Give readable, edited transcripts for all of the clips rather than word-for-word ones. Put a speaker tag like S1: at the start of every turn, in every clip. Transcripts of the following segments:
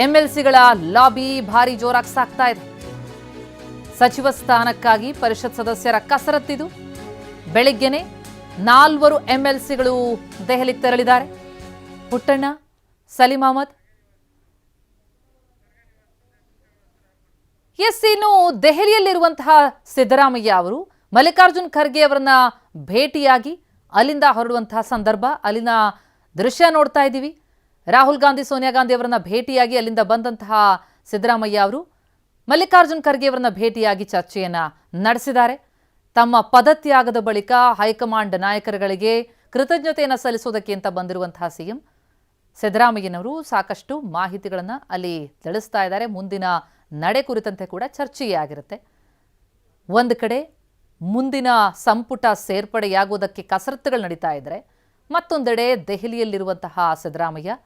S1: ಎಂಎಲ್ಸಿಗಳ lobby ಭಾರಿ ಜೋರಾಗಿ ಸಾಗ್ತಾ ಇದೆ. ಸಚಿವ ಸ್ಥಾನಕ್ಕಾಗಿ ಪರಿಷತ್ ಸದಸ್ಯರ ಕಸರತ್ತಿದು. ಬೆಳಿಗ್ಗೆನೆ 4 ಎಂಎಲ್ಸಿಗಳು ದೆಹಲಿಗೆ ತೆರಳಿದ್ದಾರೆ. ಪುಟ್ಟಣ್ಣ, ಸಲೀಂ ಅಹಮದ್. ಇನ್ನು ದೆಹಲಿಯಲ್ಲಿರುವಂತಹ ಸಿದ್ದರಾಮಯ್ಯ ಅವರು ಮಲ್ಲಿಕಾರ್ಜುನ್ ಖರ್ಗೆ ಅವರನ್ನ ಭೇಟಿಯಾಗಿ ಅಲ್ಲಿಂದ ಹೊರಡುವಂತಹ ಸಂದರ್ಭ, ಅಲ್ಲಿನ ದೃಶ್ಯ ನೋಡ್ತಾ ಇದ್ದೀವಿ. ರಾಹುಲ್ ಗಾಂಧಿ, ಸೋನಿಯಾ ಗಾಂಧಿ ಅವರನ್ನ ಭೇಟಿಯಾಗಿ ಅಲ್ಲಿಂದ ಬಂದಂತಹ ಸಿದ್ದರಾಮಯ್ಯ ಅವರು ಮಲ್ಲಿಕಾರ್ಜುನ್ ಖರ್ಗೆ ಅವರನ್ನ ಭೇಟಿಯಾಗಿ ಚರ್ಚೆಯನ್ನ ನಡೆಸಿದ್ದಾರೆ. ತಮ್ಮ ಪದತ್ಯಾಗದ ಬಳಿಕ ಹೈಕಮಾಂಡ್ ನಾಯಕರುಗಳಿಗೆ ಕೃತಜ್ಞತೆಯನ್ನು ಸಲ್ಲಿಸೋದಕ್ಕೆ ಅಂತ ಬಂದಿರುವಂತಹ ಸಿಎಂ ಸಿದ್ದರಾಮಯ್ಯನವರು ಸಾಕಷ್ಟು ಮಾಹಿತಿಗಳನ್ನು ಅಲ್ಲಿ ತಿಳಿಸ್ತಾ ಇದ್ದಾರೆ. ಮುಂದಿನ ನಡೆ ಕುರಿತಂತೆ ಕೂಡ ಚರ್ಚೆಯಾಗಿರುತ್ತೆ. ಒಂದು ಕಡೆ ಮುಂದಿನ ಸಂಪುಟ ಸೇರ್ಪಡೆಯಾಗುವುದಕ್ಕೆ ಕಸರತ್ತುಗಳು ನಡೀತಾ ಇದ್ದಾರೆ, ಮತ್ತೊಂದೆಡೆ ದೆಹಲಿಯಲ್ಲಿರುವಂತಹ ಸಿದ್ದರಾಮಯ್ಯ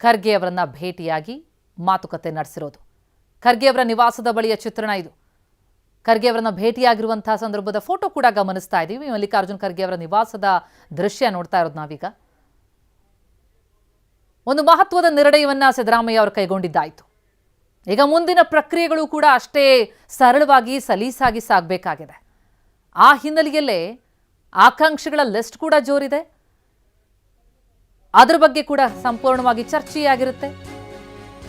S1: ಖರ್ಗೆ ಅವರನ್ನ ಭೇಟಿಯಾಗಿ ಮಾತುಕತೆ ನಡೆಸಿರೋದು. ಖರ್ಗೆ ಅವರ ನಿವಾಸದ ಬಳಿಯ ಚಿತ್ರಣ ಇದು. ಖರ್ಗೆ ಅವರನ್ನ ಭೇಟಿಯಾಗಿರುವಂತಹ ಸಂದರ್ಭದ ಫೋಟೋ ಕೂಡ ಗಮನಿಸ್ತಾ ಇದ್ದೀವಿ. ಮಲ್ಲಿಕಾರ್ಜುನ್ ಖರ್ಗೆ ಅವರ ನಿವಾಸದ ದೃಶ್ಯ ನೋಡ್ತಾ ಇರೋದು ನಾವೀಗ. ಒಂದು ಮಹತ್ವದ ನಿರ್ಣಯವನ್ನ ಸಿದ್ದರಾಮಯ್ಯ ಅವರು ಕೈಗೊಂಡಿದ್ದಾಯಿತು. ಈಗ ಮುಂದಿನ ಪ್ರಕ್ರಿಯೆಗಳು ಕೂಡ ಅಷ್ಟೇ ಸರಳವಾಗಿ ಸಲೀಸಾಗಿ ಸಾಗಬೇಕಾಗಿದೆ. ಆ ಹಿನ್ನೆಲೆಯಲ್ಲೇ ಆಕಾಂಕ್ಷಿಗಳ ಲಿಸ್ಟ್ ಕೂಡ ಜೋರಿದೆ. ಅದರ ಬಗ್ಗೆ ಕೂಡ ಸಂಪೂರ್ಣವಾಗಿ ಚರ್ಚೆಯಾಗಿರುತ್ತೆ.